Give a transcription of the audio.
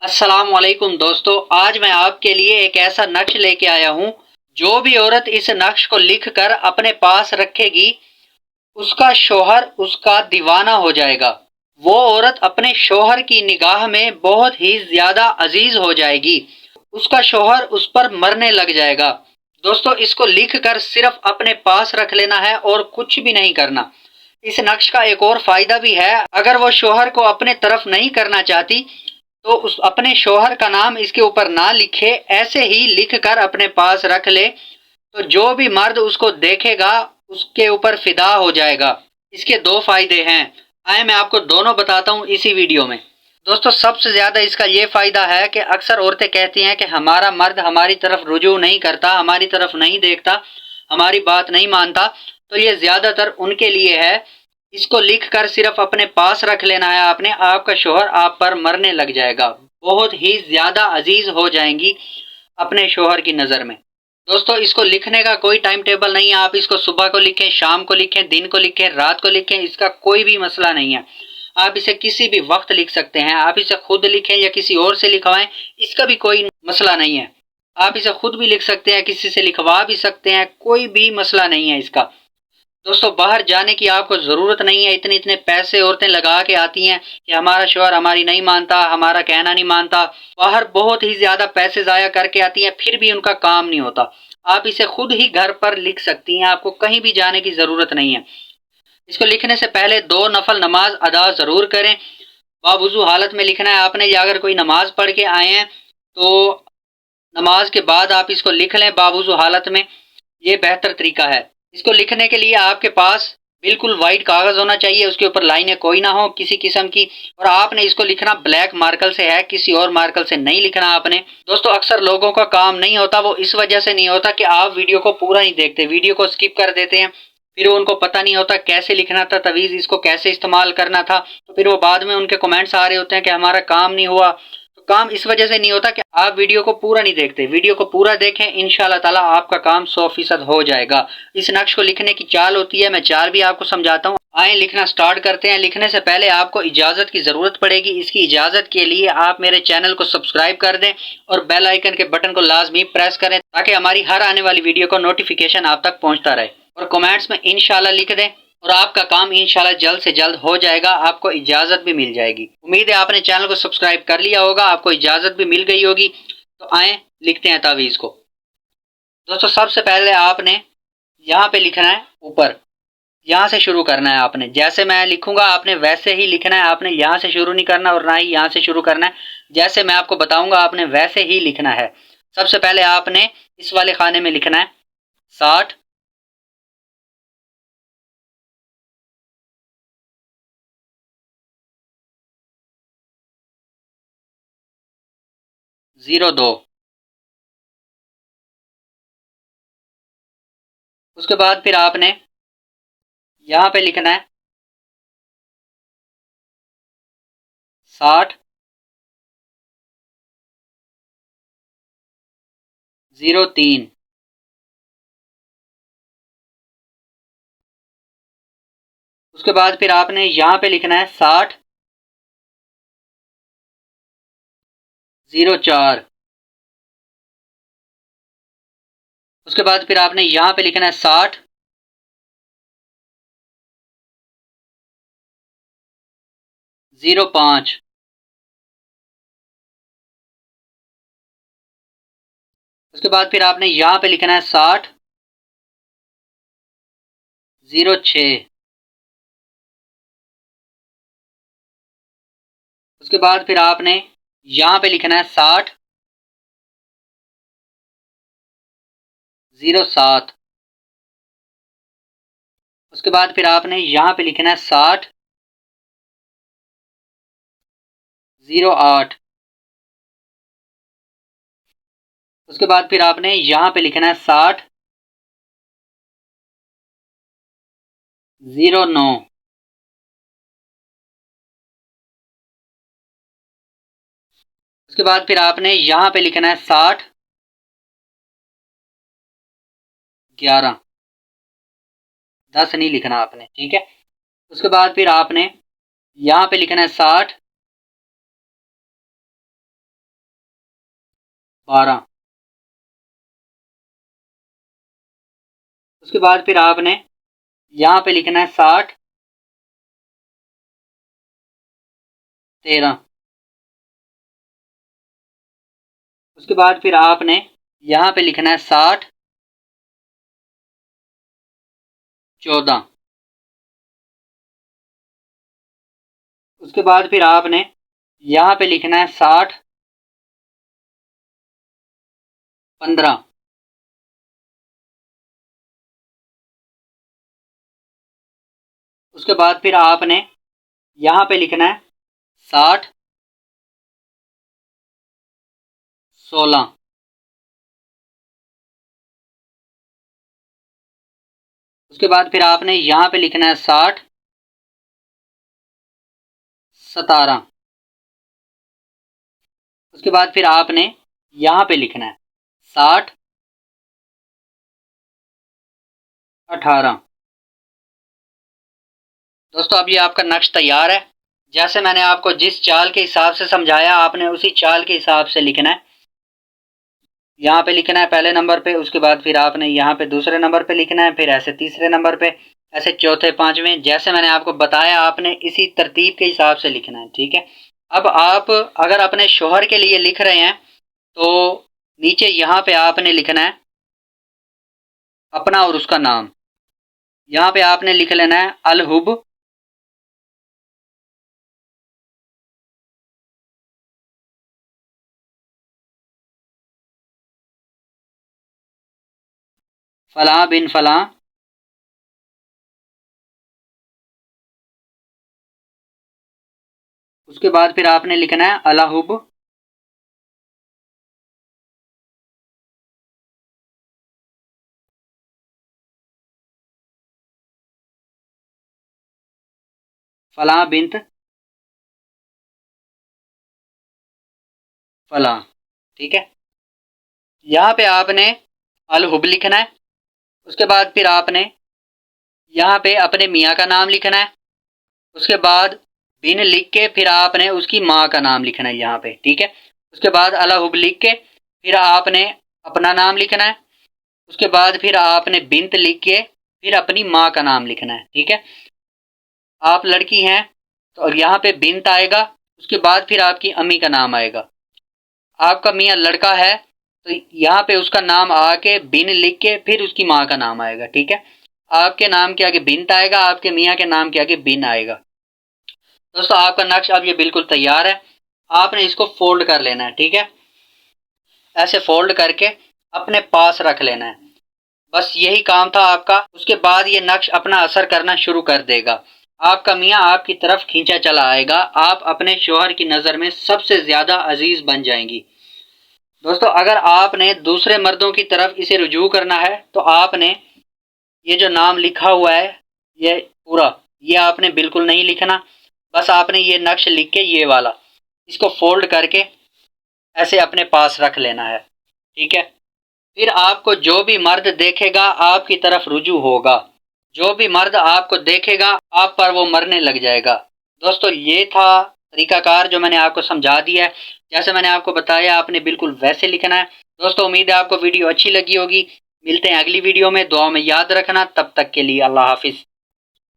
अस्सलामुअलैकुम दोस्तों, आज मैं आपके लिए एक ऐसा नक्श लेके आया हूँ। जो भी औरत इस नक्श को लिखकर अपने पास रखेगी, उसका शौहर उसका दीवाना हो जाएगा। वो औरत अपने शौहर की निगाह में बहुत ही ज्यादा अजीज हो जाएगी। उसका शौहर उस पर मरने लग जाएगा। दोस्तों, इसको लिखकर सिर्फ अपने पास रख लेना है और कुछ भी नहीं करना। इस नक्श का एक और फायदा भी है। अगर वो शौहर को अपने तरफ नहीं करना चाहती तो उस अपने शौहर का नाम इसके ऊपर ना लिखे, ऐसे ही लिख कर अपने पास रख ले, तो जो भी मर्द उसको देखेगा उसके ऊपर फिदा हो जाएगा। इसके दो फायदे हैं। आए मैं आपको दोनों बताता हूँ इसी वीडियो में। दोस्तों, सबसे ज्यादा इसका ये फायदा है कि अक्सर औरतें कहती हैं कि हमारा मर्द हमारी तरफ रुजू नहीं करता, हमारी तरफ नहीं देखता, हमारी बात नहीं मानता। तो ये ज्यादातर उनके लिए है। इसको लिख कर सिर्फ अपने पास रख लेना है आपने, आपका शोहर आप पर मरने लग जाएगा। बहुत ही ज्यादा अजीज हो जाएंगी अपने शोहर की नजर में। दोस्तों, इसको लिखने का कोई टाइम टेबल नहीं है। आप इसको सुबह को लिखें, शाम को लिखें, दिन को लिखें, रात को लिखें, इसका कोई भी मसला नहीं है। आप इसे किसी भी वक्त लिख सकते हैं। आप इसे खुद लिखें या किसी और से लिखवाएं, इसका भी कोई मसला नहीं है। आप इसे खुद भी लिख सकते हैं, किसी से लिखवा भी सकते हैं, कोई भी मसला नहीं है इसका। दोस्तों, बाहर जाने की आपको ज़रूरत नहीं है। इतने इतने पैसे औरतें लगा के आती हैं कि हमारा शौहर हमारी नहीं मानता, हमारा कहना नहीं मानता। बाहर बहुत ही ज़्यादा पैसे ज़ाया करके आती हैं, फिर भी उनका काम नहीं होता। आप इसे खुद ही घर पर लिख सकती हैं, आपको कहीं भी जाने की ज़रूरत नहीं है। इसको लिखने से पहले 2 नफल नमाज अदा ज़रूर करें। बावुज़ू हालत में लिखना है आपने, या अगर कोई नमाज पढ़ के आए हैं तो नमाज के बाद आप इसको लिख लें बावुज़ू हालत में। ये बेहतर तरीका है। इसको लिखने के लिए आपके पास बिल्कुल वाइट कागज होना चाहिए, उसके ऊपर लाइनें कोई ना हो किसी किस्म की। और आपने इसको लिखना ब्लैक मार्कर से है, किसी और मार्कर से नहीं लिखना आपने। दोस्तों, अक्सर लोगों का काम नहीं होता, वो इस वजह से नहीं होता कि आप वीडियो को पूरा नहीं देखते, वीडियो को स्किप कर देते हैं। फिर उनको पता नहीं होता कैसे लिखना था, तवीज़ इसको कैसे इस्तेमाल करना था। तो फिर वो बाद में उनके कमेंट्स आ रहे होते हैं कि हमारा काम नहीं हुआ। तो काम इस वजह से नहीं होता कि आप वीडियो को पूरा नहीं देखते। वीडियो को पूरा देखें, इंशाल्लाह ताला आपका काम 100% हो जाएगा। इस नक्श को लिखने की चाल होती है, मैं चाल भी आपको समझाता हूँ। आए लिखना स्टार्ट करते हैं। लिखने से पहले आपको इजाज़त की ज़रूरत पड़ेगी। इसकी इजाज़त के लिए आप मेरे चैनल को सब्सक्राइब कर दें और बेल आइकन के बटन को लाजमी प्रेस करें, ताकि हमारी हर आने वाली वीडियो का नोटिफिकेशन आप तक पहुँचता रहे। और कमेंट्स में इंशाल्लाह लिख दें और आपका काम इंशाल्लाह जल्द से जल्द हो जाएगा। आपको इजाज़त भी मिल जाएगी। उम्मीद है आपने चैनल को सब्सक्राइब कर लिया होगा, आपको इजाज़त भी मिल गई होगी। तो आए लिखते हैं तावीज़ को। दोस्तों, सबसे पहले आपने यहाँ पे लिखना है ऊपर, यहाँ से शुरू करना है आपने। जैसे मैं लिखूंगा आपने वैसे ही लिखना है। आपने यहाँ से शुरू नहीं करना और ना ही यहाँ से शुरू करना है। जैसे मैं आपको बताऊंगा आपने वैसे ही लिखना है। सबसे पहले आपने इस वाले खाने में लिखना है 60, 02। उसके बाद फिर आपने यहाँ पे लिखना है 60, 03। उसके बाद फिर आपने यहाँ पे लिखना है 60, 04। उसके बाद फिर आपने यहाँ पे लिखना है 60, 05। उसके बाद फिर आपने यहाँ पे लिखना है 60, 06। उसके बाद फिर आपने यहाँ पे लिखना है 60, 07। उसके बाद फिर आपने यहाँ पे लिखना है 60, 08। उसके बाद फिर आपने यहाँ पे लिखना है 60, 09। उसके बाद फिर आपने यहाँ पे लिखना है 60, 11। 10 नहीं लिखना आपने, ठीक है। उसके बाद फिर आपने यहाँ पे लिखना है 60, 12। उसके बाद फिर आपने यहाँ पे लिखना है 60 13। उसके बाद फिर आपने यहाँ पे लिखना है 60 14। उसके बाद फिर आपने यहाँ पे लिखना है 60 15। उसके बाद फिर आपने यहाँ पे लिखना है 60 16। उसके बाद फिर आपने यहाँ पे लिखना है 60 17। उसके बाद फिर आपने यहाँ पे लिखना है 60 18। दोस्तों अब ये आपका नक्श तैयार है। जैसे मैंने आपको जिस चाल के हिसाब से समझाया आपने उसी चाल के हिसाब से लिखना है। यहाँ पे लिखना है पहले नंबर पे, उसके बाद फिर आपने यहाँ पे दूसरे नंबर पे लिखना है, फिर ऐसे तीसरे नंबर पे, ऐसे चौथे पांचवें, जैसे मैंने आपको बताया आपने इसी तरतीब के हिसाब से लिखना है। ठीक है। अब आप अगर अपने शोहर के लिए लिख रहे हैं तो नीचे यहाँ पे आपने लिखना है अपना और उसका नाम। यहाँ पे आपने लिख लेना है अलहुब फलां बिन फलां उसके बाद फिर आपने लिखना है अलहुब फलां बिन्त फलां। ठीक है। यहाँ पे आपने अलहुब लिखना है। उसके बाद फिर आपने यहाँ पे अपने मियाँ का नाम लिखना है। उसके बाद बिन लिख के फिर आपने उसकी माँ का नाम लिखना है यहाँ पे। ठीक है। उसके बाद अलहुब लिख के फिर आपने अपना नाम लिखना है। उसके बाद फिर आपने बिन्त लिख के फिर अपनी माँ का नाम लिखना है। ठीक है। आप लड़की हैं तो यहाँ पे बिन्त आएगा, उसके बाद फिर आपकी अम्मी का नाम आएगा। आपका मियाँ लड़का है तो यहाँ पे उसका नाम आके बिन लिख के फिर उसकी माँ का नाम आएगा। ठीक है। आपके नाम के आगे बिन्त आएगा, आपके मियाँ के नाम के आगे बिन आएगा। दोस्तों आपका नक्श अब ये बिल्कुल तैयार है। आपने इसको फोल्ड कर लेना है। ठीक है। ऐसे फोल्ड करके अपने पास रख लेना है। बस यही काम था आपका। उसके बाद ये नक्श अपना असर करना शुरू कर देगा। आपका मियाँ आपकी तरफ खींचा चला आएगा। आप अपने शोहर की नज़र में सबसे ज़्यादा अजीज बन जाएंगी। दोस्तों अगर आपने दूसरे मर्दों की तरफ इसे रुजू करना है तो आपने ये जो नाम लिखा हुआ है ये पूरा ये आपने बिल्कुल नहीं लिखना। बस आपने ये नक्श लिख के ये वाला इसको फोल्ड करके ऐसे अपने पास रख लेना है। ठीक है। फिर आपको जो भी मर्द देखेगा आपकी तरफ रुजू होगा। जो भी मर्द आपको देखेगा आप पर वो मरने लग जाएगा। दोस्तों ये था तरीकाकार जो मैंने आपको समझा दिया है। जैसे मैंने आपको बताया आपने बिल्कुल वैसे लिखना है। दोस्तों उम्मीद है आपको वीडियो अच्छी लगी होगी। मिलते हैं अगली वीडियो में। दुआ में याद रखना। तब तक के लिए अल्लाह हाफिज।